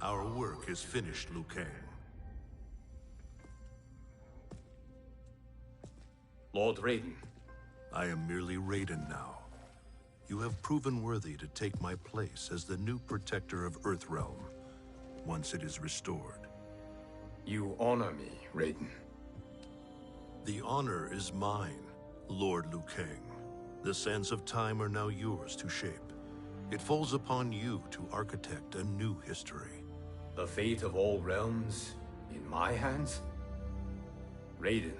Our work is finished, Liu Kang. Lord Raiden. I am merely Raiden now. You have proven worthy to take my place as the new protector of Earthrealm, once it is restored. You honor me, Raiden. The honor is mine, Lord Liu Kang. The sands of time are now yours to shape. It falls upon you to architect a new history. The fate of all realms in my hands? Raiden,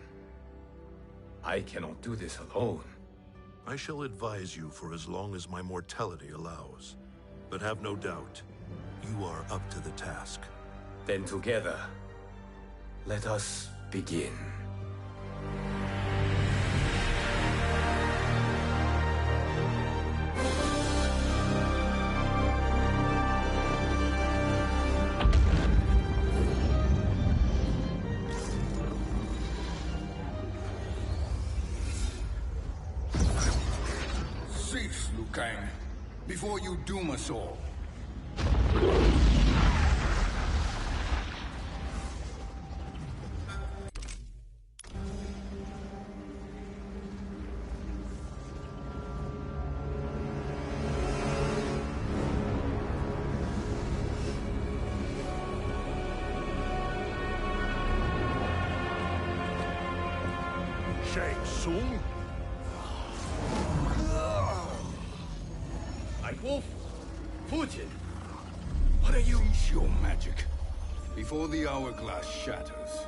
I cannot do this alone. I shall advise you for as long as my mortality allows. But have no doubt, you are up to the task. Then together, let us begin. Cease, Liu Kang, before you doom us all. Shang Tsung? Wolf, Fujin, what are you? Cease your magic, before the hourglass shatters.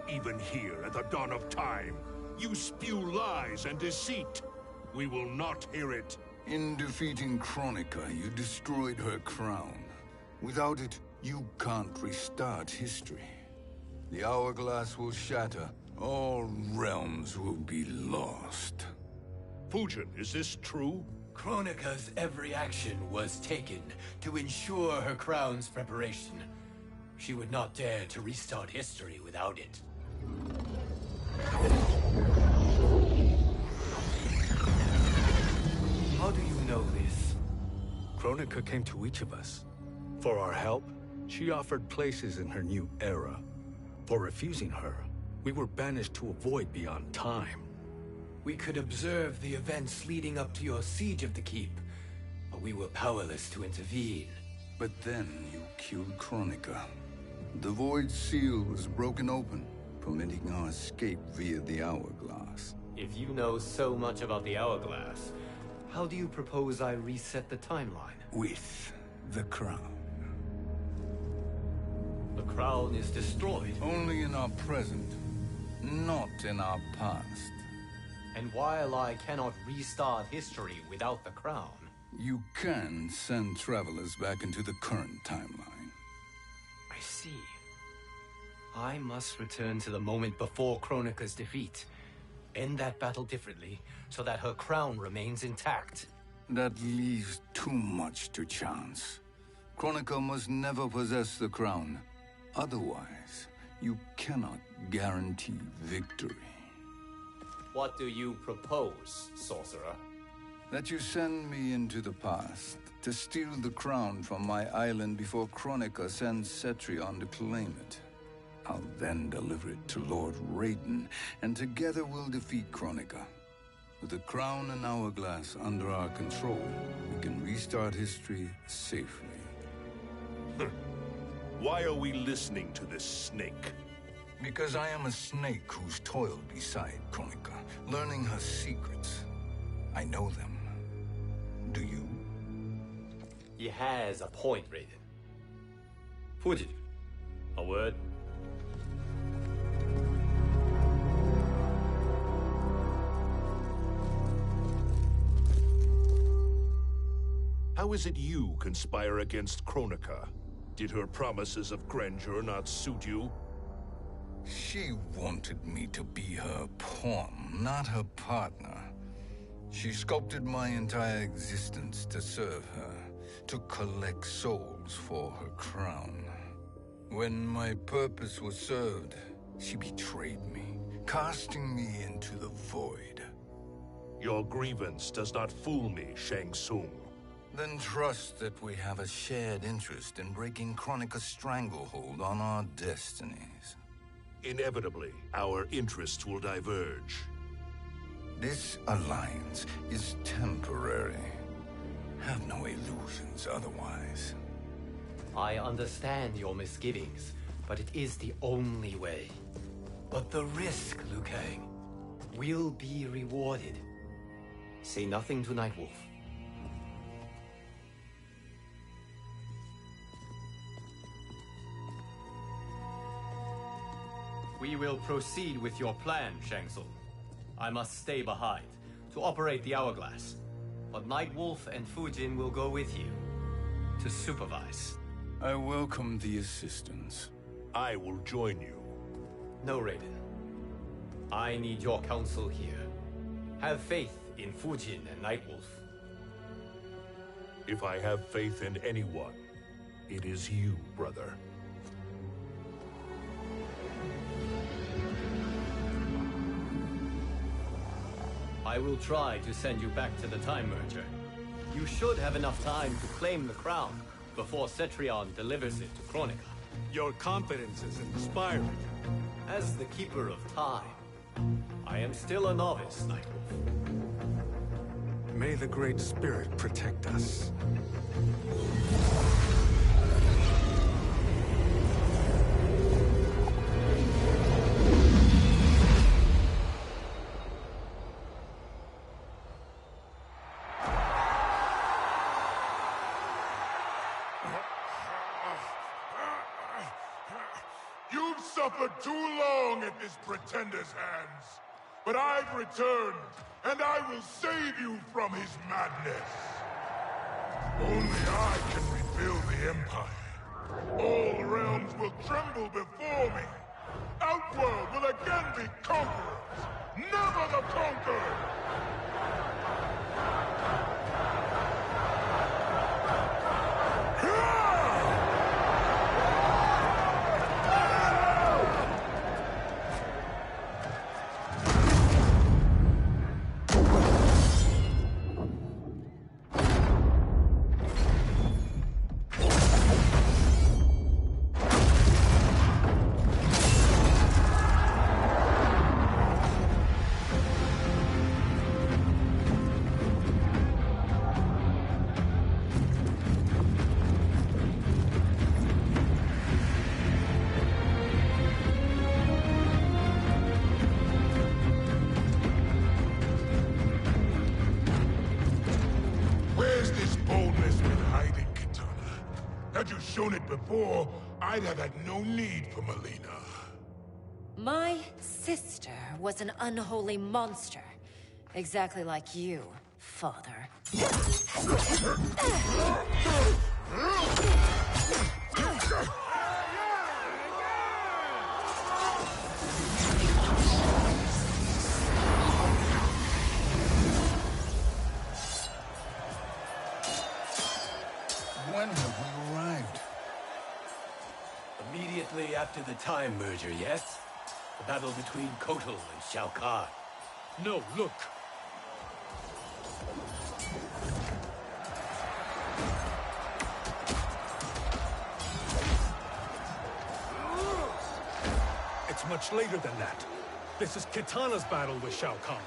Even here at the dawn of time, you spew lies and deceit. We will not hear it. In defeating Kronika, you destroyed her crown. Without it, you can't restart history. The hourglass will shatter. All realms will be lost. Fujin, is this true? Kronika's every action was taken to ensure her crown's preparation. She would not dare to restart history without it. How do you know this? Kronika came to each of us. For our help, she offered places in her new era. For refusing her, we were banished to a void beyond time. We could observe the events leading up to your siege of the keep, but we were powerless to intervene. But then you killed Kronika. The Void Seal was broken open, permitting our escape via the hourglass. If you know so much about the hourglass, how do you propose I reset the timeline? With the crown. The crown is destroyed. Only in our present, not in our past. And while I cannot restart history without the crown... You can send travelers back into the current timeline. I see. I must return to the moment before Kronika's defeat. End that battle differently, so that her crown remains intact. That leaves too much to chance. Kronika must never possess the crown. Otherwise, you cannot guarantee victory. What do you propose, sorcerer? That you send me into the past to steal the crown from my island before Kronika sends Cetrion to claim it. I'll then deliver it to Lord Raiden, and together we'll defeat Kronika. With the crown and hourglass under our control, we can restart history safely. Why are we listening to this snake? Because I am a snake who's toiled beside Kronika, learning her secrets. I know them. Do you? He has a point, Raiden. Fujin, a word? How is it you conspire against Kronika? Did her promises of grandeur not suit you? She wanted me to be her pawn, not her partner. She sculpted my entire existence to serve her, to collect souls for her crown. When my purpose was served, she betrayed me, casting me into the void. Your grievance does not fool me, Shang Tsung. Then trust that we have a shared interest in breaking Kronika's stranglehold on our destinies. Inevitably, our interests will diverge. This alliance is temporary. Have no illusions otherwise. I understand your misgivings, but it is the only way. But the risk, Liu Kang, will be rewarded. Say nothing to Nightwolf. We will proceed with your plan, Shang Tsung. I must stay behind to operate the hourglass. But Nightwolf and Fujin will go with you to supervise. I welcome the assistance. I will join you. No, Raiden. I need your counsel here. Have faith in Fujin and Nightwolf. If I have faith in anyone, it is you, brother. I will try to send you back to the Time Merger. You should have enough time to claim the crown before Cetrion delivers it to Kronika. Your confidence is inspiring. As the Keeper of Time, I am still a novice, Nightwolf. May the Great Spirit protect us. You've suffered too long at this pretender's hands. But I've returned, and I will save you from his madness. Only I can rebuild the Empire. All realms will tremble before me. Outworld will again be conquerors, never the conquered! Had you shown it before, I'd have had no need for Melina. My sister was an unholy monster. Exactly like you, father. When have we arrived? Immediately after the Time Merger, yes? The battle between Kotal and Shao Kahn. No, look! It's much later than that. This is Kitana's battle with Shao Kahn.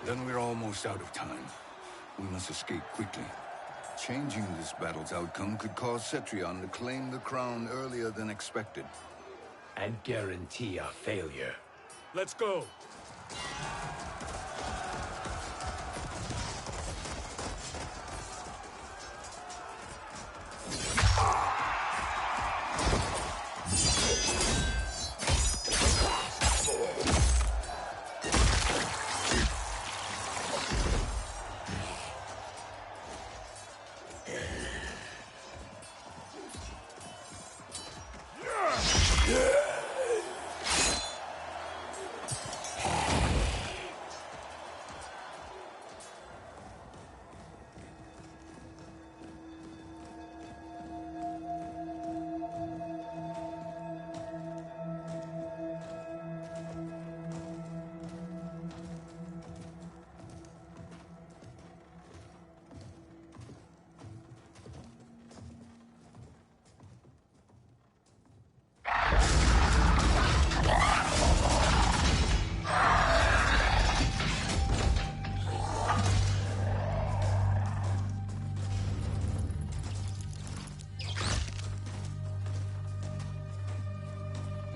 Then we're almost out of time. We must escape quickly. Changing this battle's outcome could cause Cetrion to claim the crown earlier than expected. And guarantee our failure. Let's go!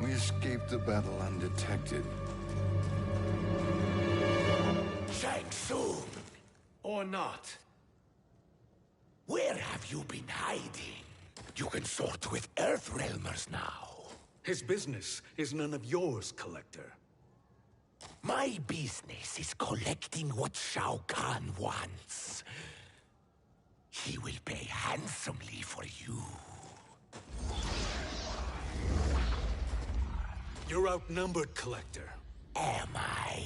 We escaped the battle undetected. Shang Tsung! Or not. Where have you been hiding? You can sort with Earthrealmers now. His business is none of yours, Collector. My business is collecting what Shao Kahn wants. He will pay handsomely for you. You're outnumbered, Collector. Am I?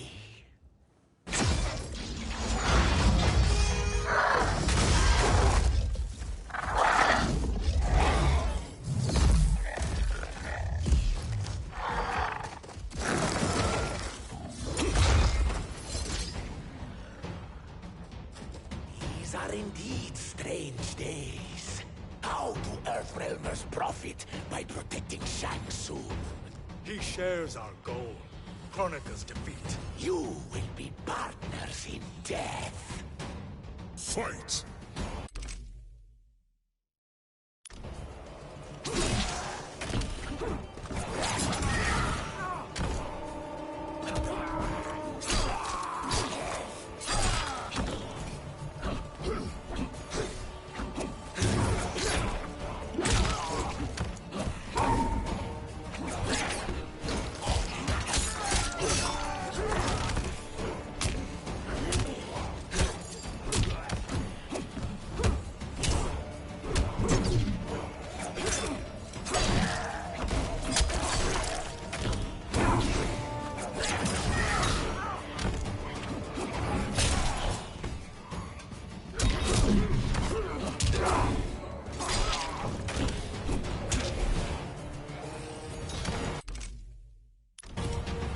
These are indeed strange days. How do Earthrealmers profit by protecting Shang Tsung? He shares our goal. Kronika's defeat. You will be partners in death. Fight!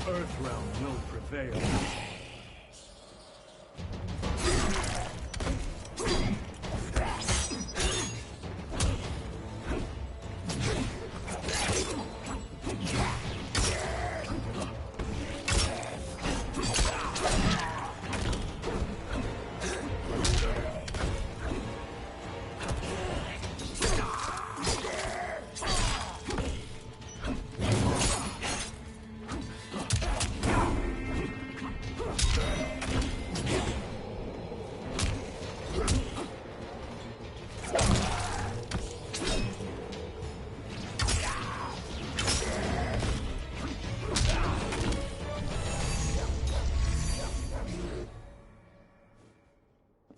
Earthrealm will prevail.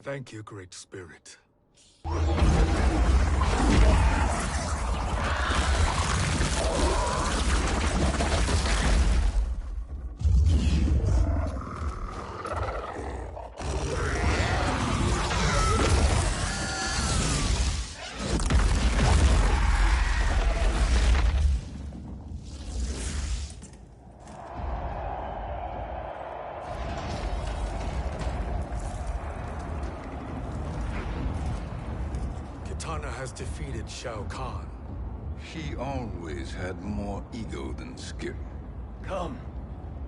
Thank you, Great Spirit. Kitana has defeated Shao Kahn. He always had more ego than skill. Come,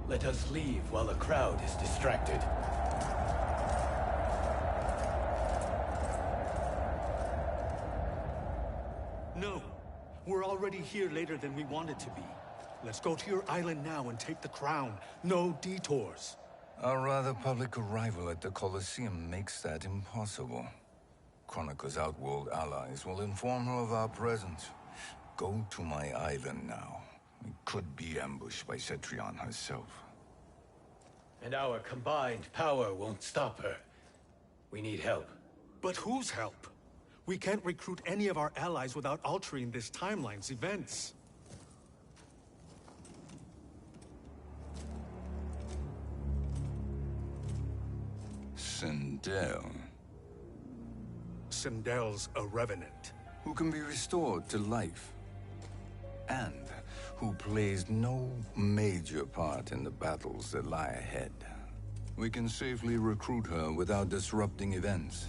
let us leave while the crowd is distracted. No, we're already here later than we wanted to be. Let's go to your island now and take the crown. No detours. Our rather public arrival at the Colosseum makes that impossible. Kronika's outworld allies will inform her of our presence. Go to my island now. We could be ambushed by Cetrion herself. And our combined power won't stop her. We need help. But whose help? We can't recruit any of our allies without altering this timeline's events. Sindel, Sindel's a revenant. who can be restored to life, and who plays no major part in the battles that lie ahead. We can safely recruit her without disrupting events.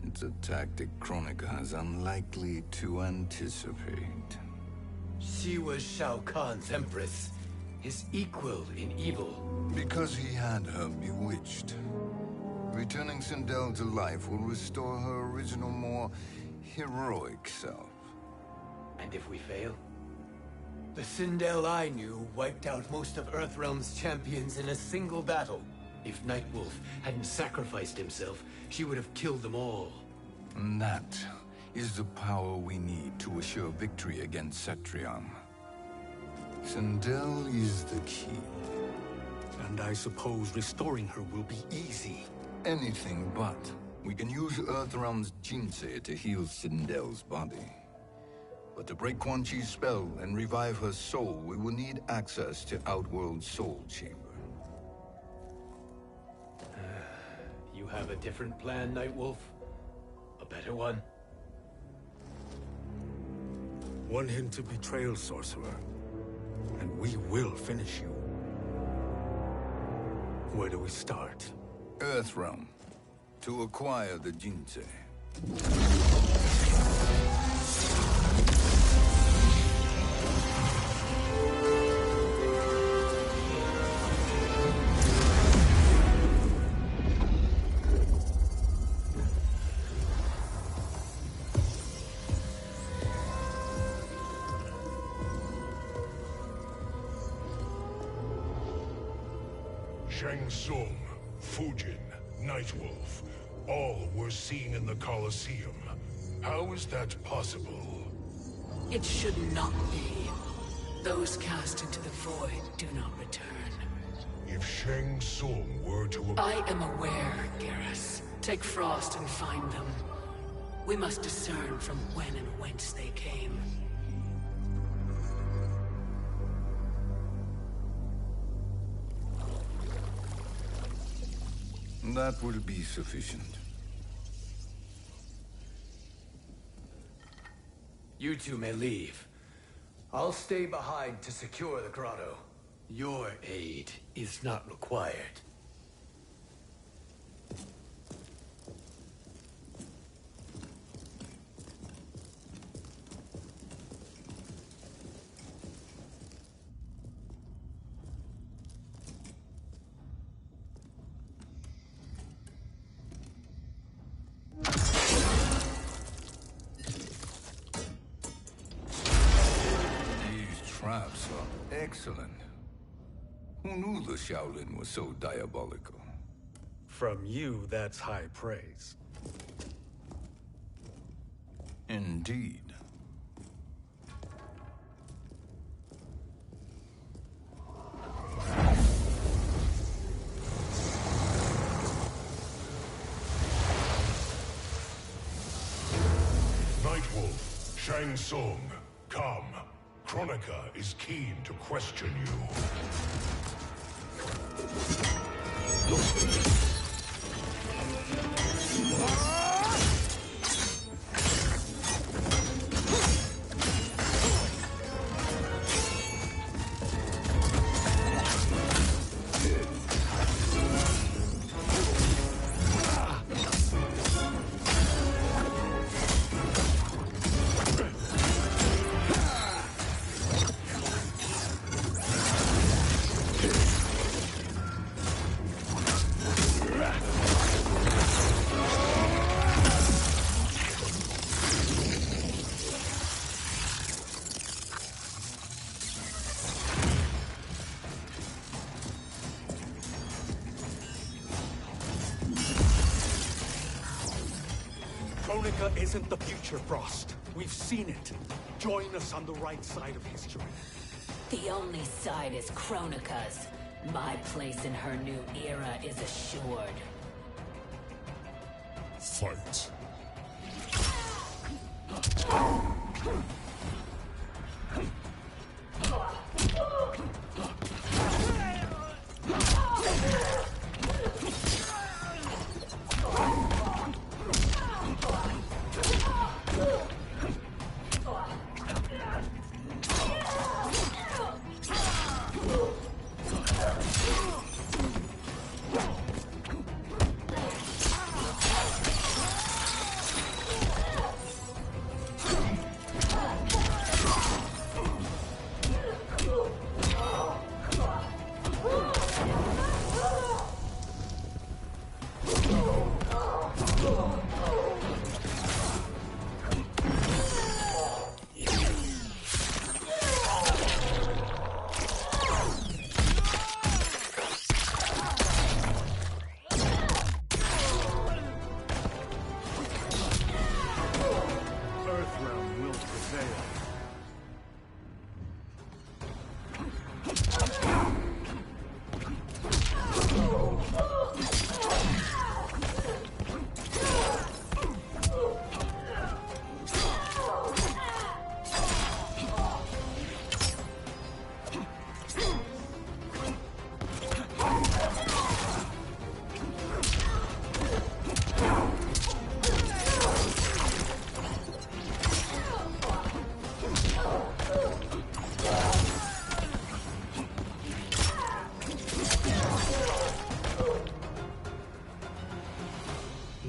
It's a tactic Kronika is unlikely to anticipate. She was Shao Kahn's empress, his equal in evil. Because he had her bewitched. Returning Sindel to life will restore her original, more heroic self. And if we fail? The Sindel I knew wiped out most of Earthrealm's champions in a single battle. If Nightwolf hadn't sacrificed himself, she would have killed them all. And that is the power we need to assure victory against Cetrion. Sindel is the key. And I suppose restoring her will be easy. Anything but. We can use Earthrealm's Jinsei to heal Sindel's body. But to break Quan Chi's spell and revive her soul, we will need access to Outworld's Soul Chamber. You have a different plan, Nightwolf? A better one? Want him to betrayal, Sorcerer. And we will finish you. Where do we start? Earthrealm. To acquire the Jinsei. Shang Tsung, Fujin, Nightwolf, all were seen in the Colosseum. How is that possible? It should not be. Those cast into the void do not return. If Shang Tsung were to... I am aware, Garrus. Take Frost and find them. We must discern from when and whence they came. That will be sufficient. You two may leave. I'll stay behind to secure the grotto. Your aid is not required. Traps are excellent. Who knew the Shaolin was so diabolical? From you, that's high praise. Indeed. Nightwolf, Shang Tsung, come. Kronika is keen to question you. Kronika isn't the future, Frost. We've seen it. Join us on the right side of history. The only side is Kronika's. My place in her new era is assured. Fight. sail.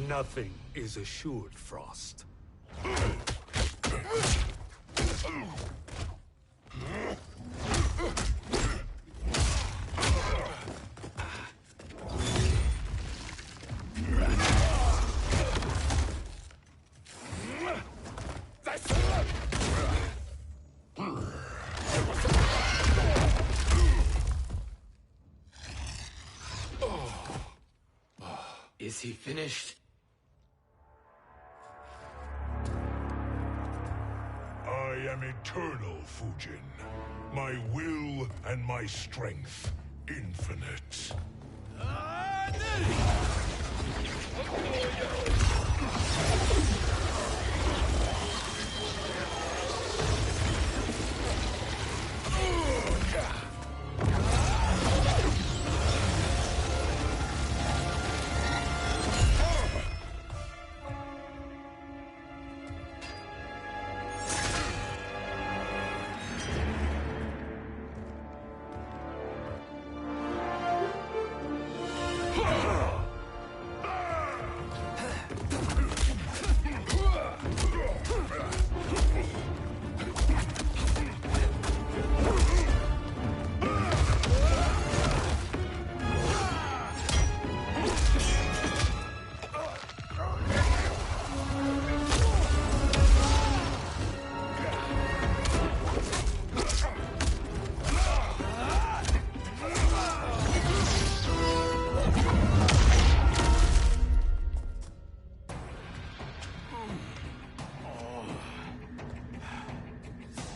Nothing is assured, Frost. Is he finished? I am eternal, Fujin. My will and my strength, infinite.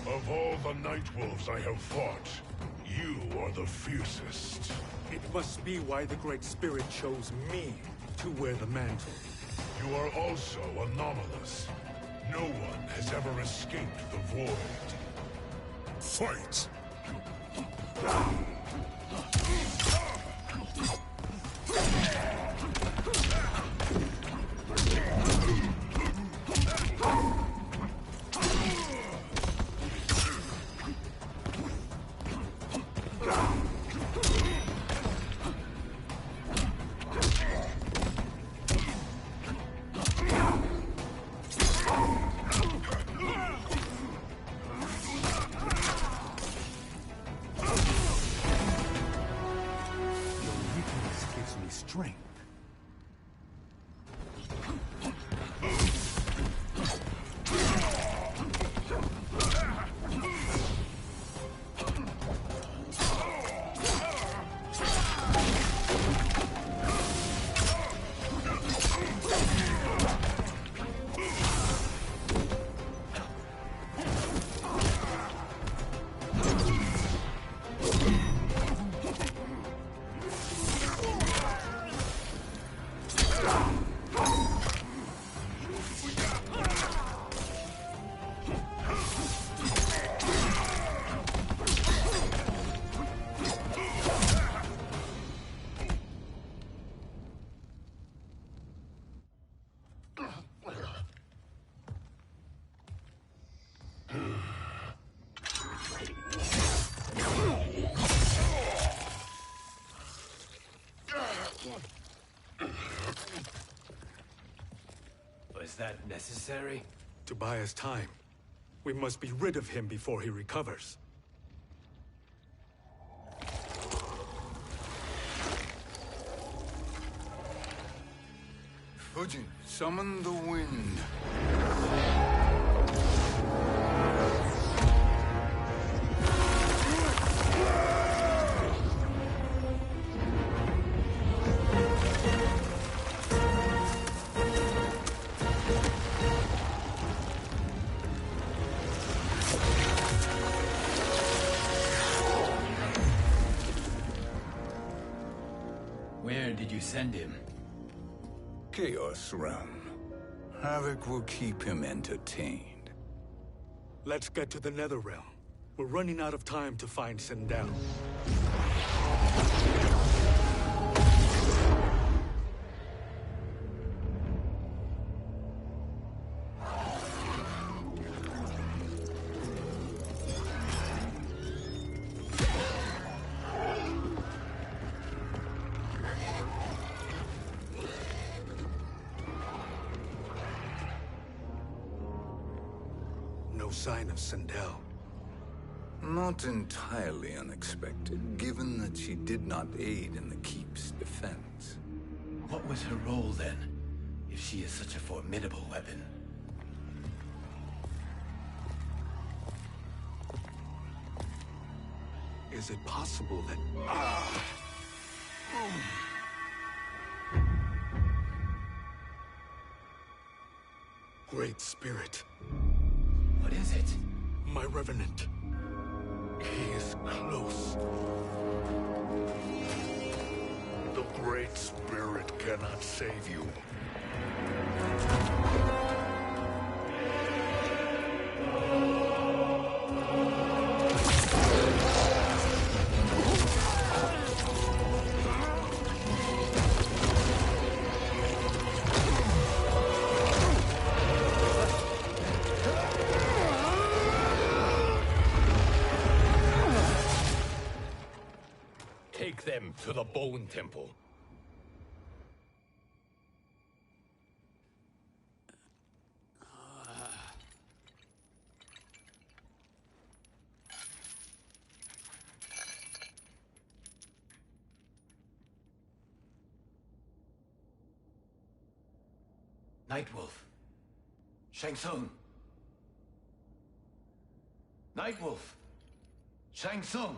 Of all the Nightwolves I have fought, you are the fiercest. It must be why the Great Spirit chose me to wear the mantle. You are also anomalous. No one has ever escaped the void. Fight! Strength. Was that necessary? To buy us time. We must be rid of him before he recovers. Fujin, summon the wind. you send him? Chaos Realm. Havoc will keep him entertained. Let's get to the Netherrealm. We're running out of time to find Sindel. No sign of Sindel. Not entirely unexpected, given that she did not aid in the Keep's defense. What was her role then, if she is such a formidable weapon? Is it possible that... Great Spirit. What is it? My Revenant. He is close. The Great Spirit cannot save you. Take them to the Bone Temple. Nightwolf. Shang Tsung. Nightwolf. Shang Tsung.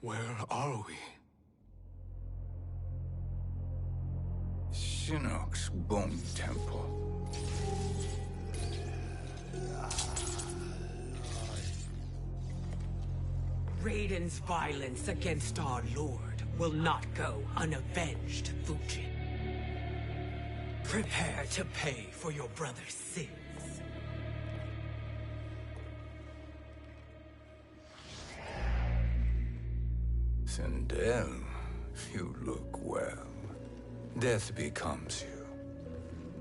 Where are we? Shinnok's Bone Temple. Raiden's violence against our Lord will not go unavenged, Fujin. Prepare to pay for your brother's sins. Sindel, you look well. Death becomes you.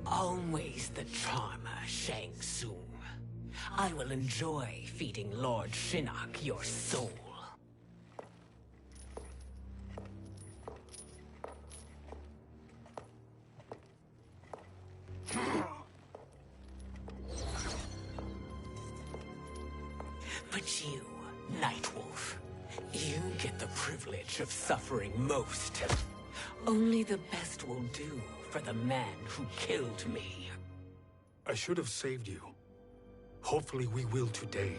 Always the charmer, Shang Tsung. I will enjoy feeding Lord Shinnok your soul. But you, Nightwolf, you get the privilege of suffering most. Only the best will do for the man who killed me. I should have saved you. Hopefully we will today.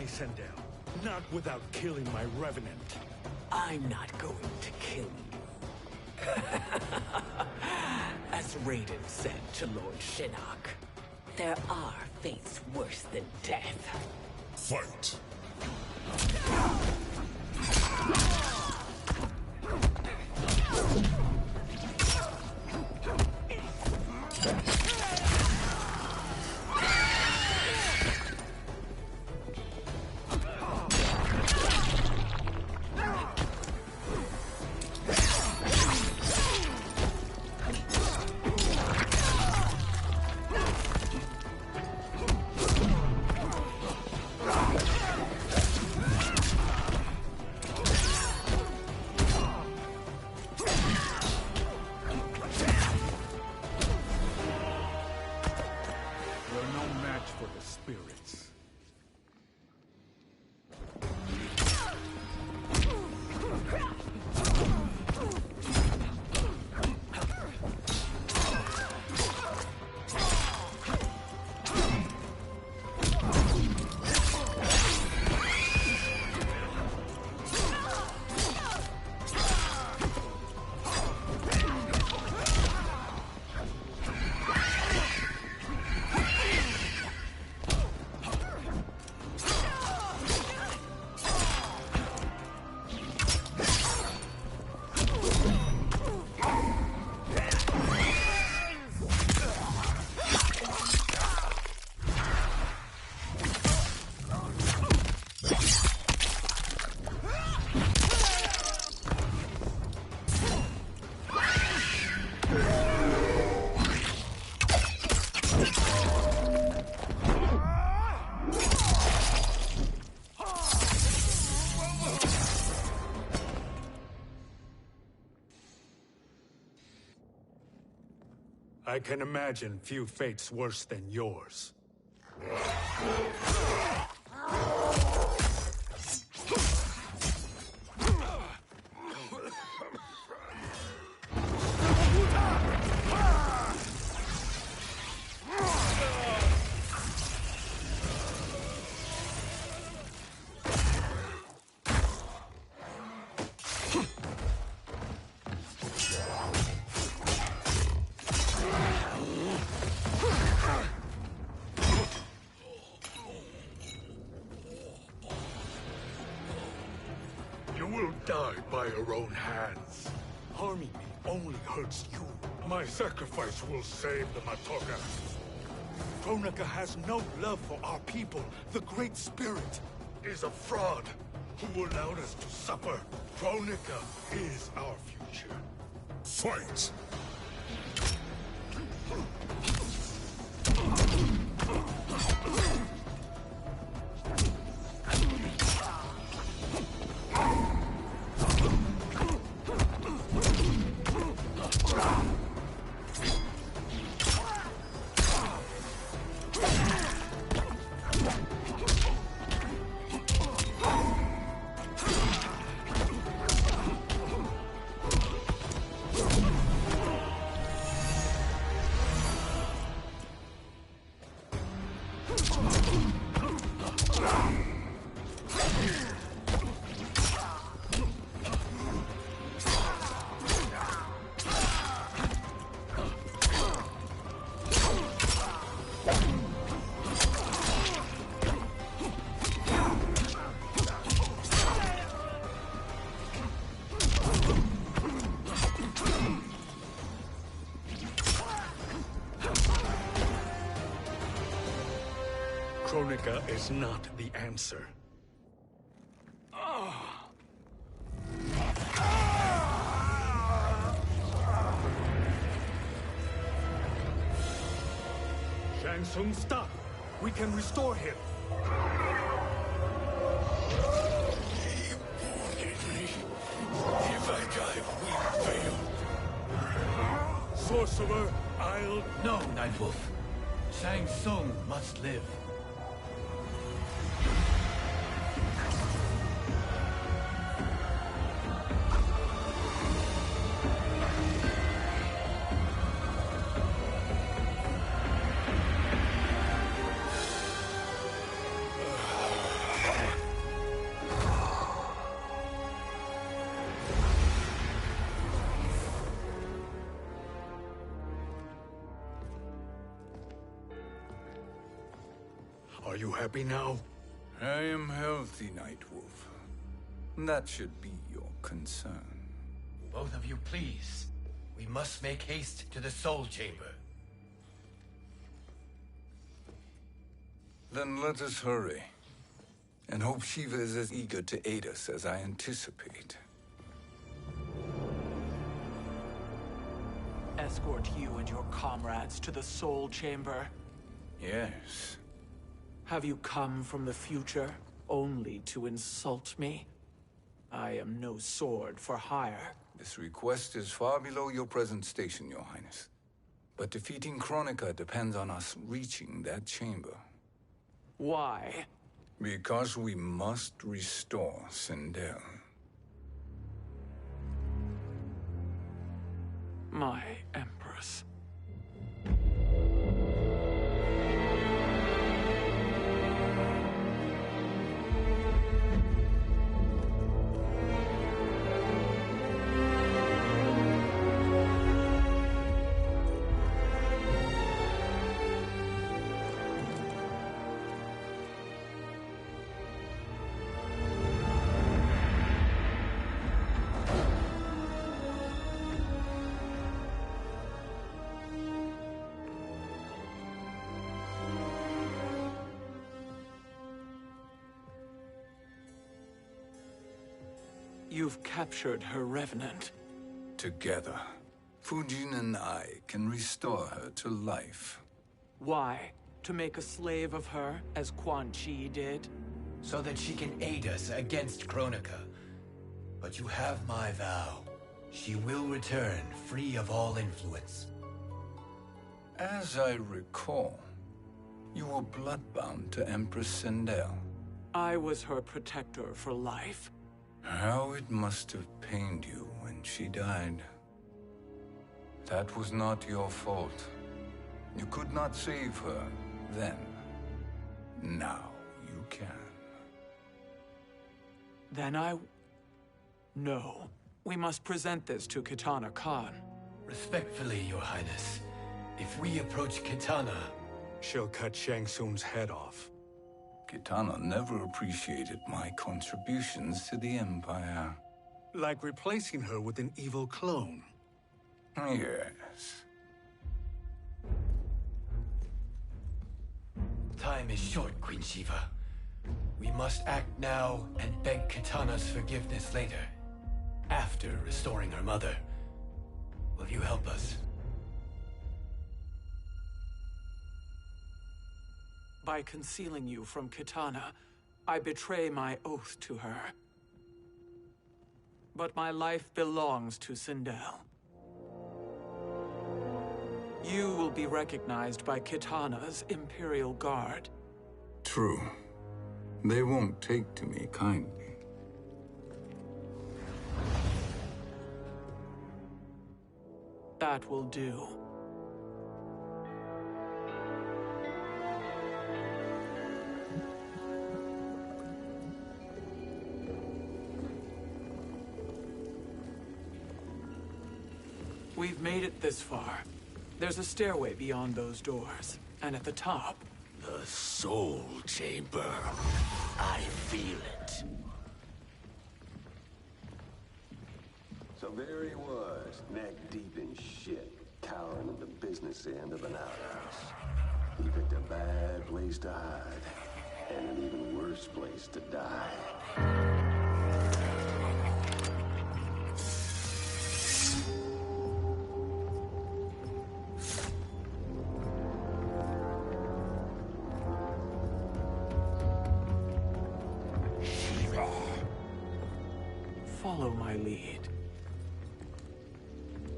Sindel, not without killing my Revenant. I'm not going to kill you. As Raiden said to Lord Shinnok, there are fates worse than death. Fight! I can imagine few fates worse than yours. You will die by your own hands. Harming me only hurts you. My sacrifice will save the Matoga. Kronika has no love for our people. The Great Spirit Is a fraud who allowed us to suffer. Kronika is our future. Fight! Kronika is not the answer. Shang Tsung, stop! We can restore him! He wounded me. If I die, we fail. Sorcerer, I'll... No, Nightwolf. Shang Tsung must live. Are you happy now? I am healthy, Nightwolf. That should be your concern. Both of you, please. We must make haste to the Soul Chamber. Then let us hurry. And hope Shiva is as eager to aid us as I anticipate. Escort you and your comrades to the Soul Chamber. Yes. Have you come from the future only to insult me? I am no sword for hire. This request is far below your present station, Your Highness. But defeating Kronika depends on us reaching that chamber. Why? Because we must restore Sindel. My Empress. You've captured her revenant. Together, Fujin and I can restore her to life. Why? To make a slave of her, as Quan Chi did? So that she can aid us against Kronika. But you have my vow. She will return free of all influence. As I recall, you were bloodbound to Empress Sindel. I was her protector for life. How it must have pained you when she died. That was not your fault. You could not save her then. Now you can. Then No. We must present this to Kitana Khan. Respectfully, Your Highness, if we approach Kitana... She'll cut Shang Tsung's head off. Kitana never appreciated my contributions to the Empire. Like replacing her with an evil clone. Yes. Time is short, Queen Shiva. We must act now and beg Kitana's forgiveness later. After restoring her mother. Will you help us? By concealing you from Kitana, I betray my oath to her. But my life belongs to Sindel. You will be recognized by Kitana's Imperial Guard. True. They won't take to me kindly. That will do. We've made it this far. There's a stairway beyond those doors, and at the top... The Soul Chamber. I feel it. So there he was, neck deep in shit, cowering at the business end of an outhouse. He picked a bad place to hide, and an even worse place to die. Follow my lead.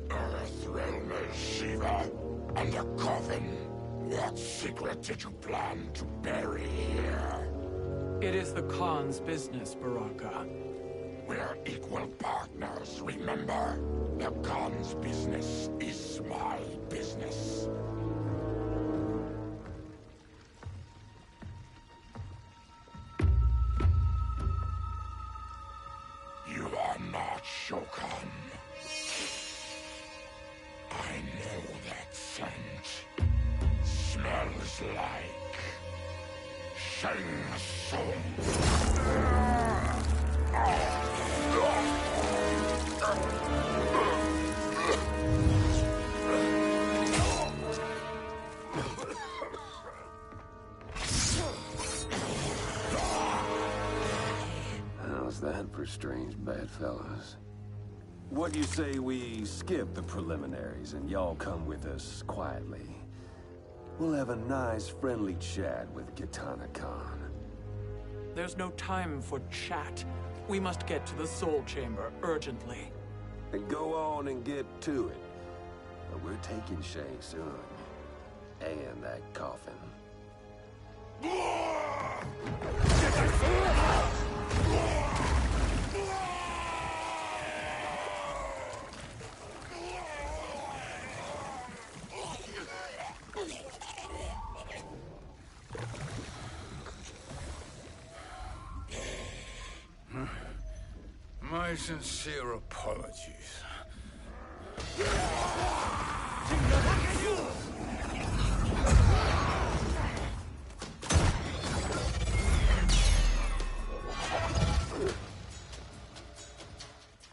Earthrealm Shiva, and a coffin. What secret did you plan to bury here? It is the Khan's business, Baraka. We're equal partners, remember? The Khan's business is my business. You are not Shokan. I know that scent. Smells like... Shang Tsung. How's that for strange bedfellows? What do you say we skip the preliminaries and y'all come with us quietly? We'll have a nice, friendly chat with Kitana Khan. There's no time for chat. We must get to the Soul Chamber urgently. Then go on and get to it. But we're taking Shang Tsung. And that coffin. My sincere apologies.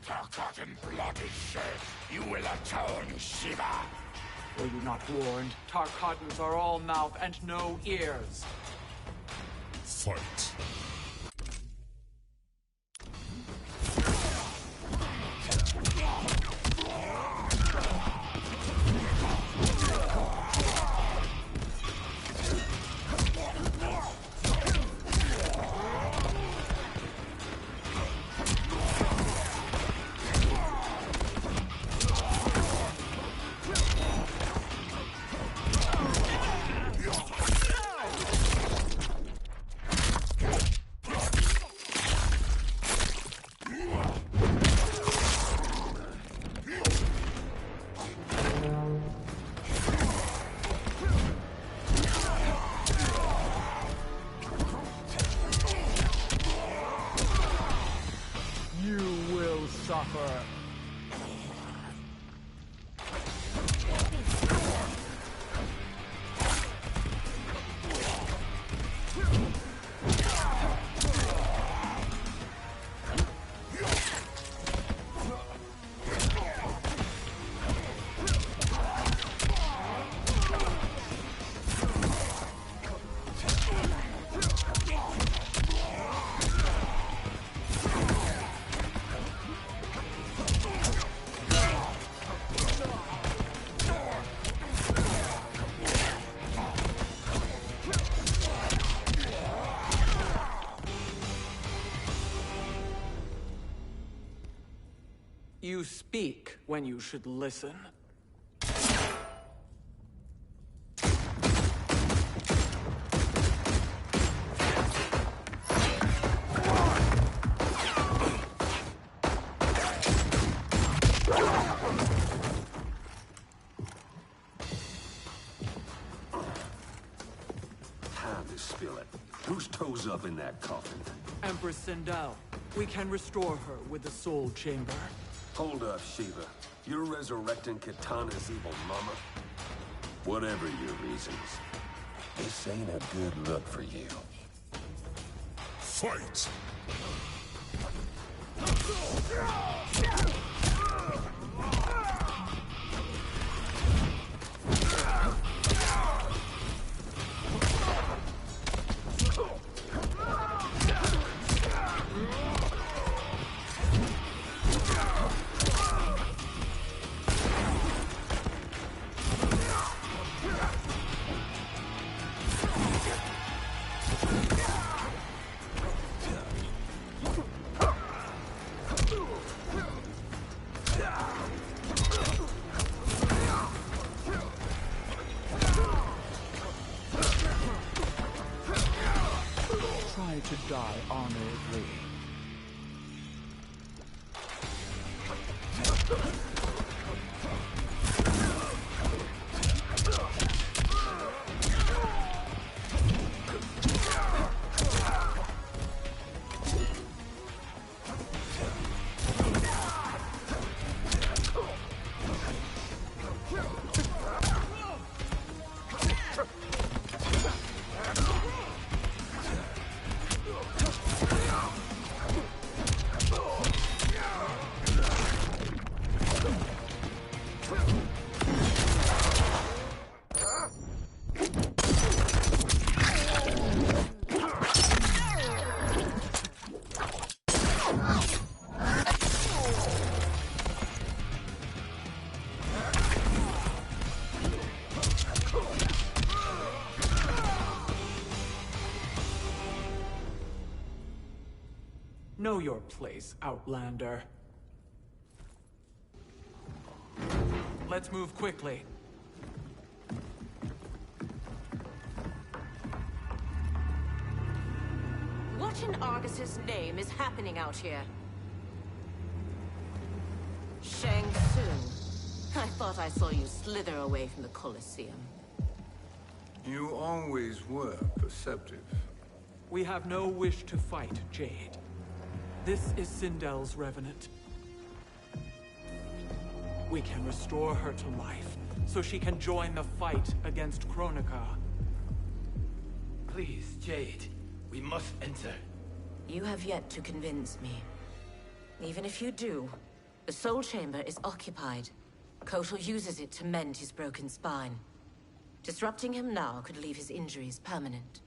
Tarkat and blood is shed. You will atone, Shiva. Were you not warned? Tarkatans are all mouth and no ears. Fight. speak when you should listen. Time to spill it. Whose toes up in that coffin? Empress Sindel. We can restore her with the Soul Chamber. Hold up, Shiva. You're resurrecting Kitana's evil mama? Whatever your reasons, this ain't a good look for you. Fight! Try to die honorably. Know your place, Outlander. Let's move quickly. What in Argus's name is happening out here? Shang Tsung. I thought I saw you slither away from the Colosseum. You always were perceptive. We have no wish to fight, Jade. This is Sindel's Revenant. We can restore her to life, so she can join the fight against Kronika. Please, Jade. We must enter. You have yet to convince me. Even if you do, the Soul Chamber is occupied. Kotal uses it to mend his broken spine. Disrupting him now could leave his injuries permanent.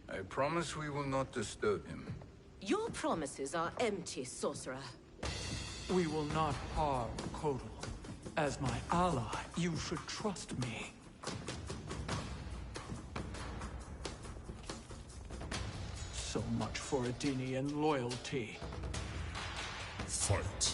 I promise we will not disturb him. Your promises are empty, sorcerer. We will not harm Kotal. As my ally, you should trust me. So much for Adenian loyalty. Fight.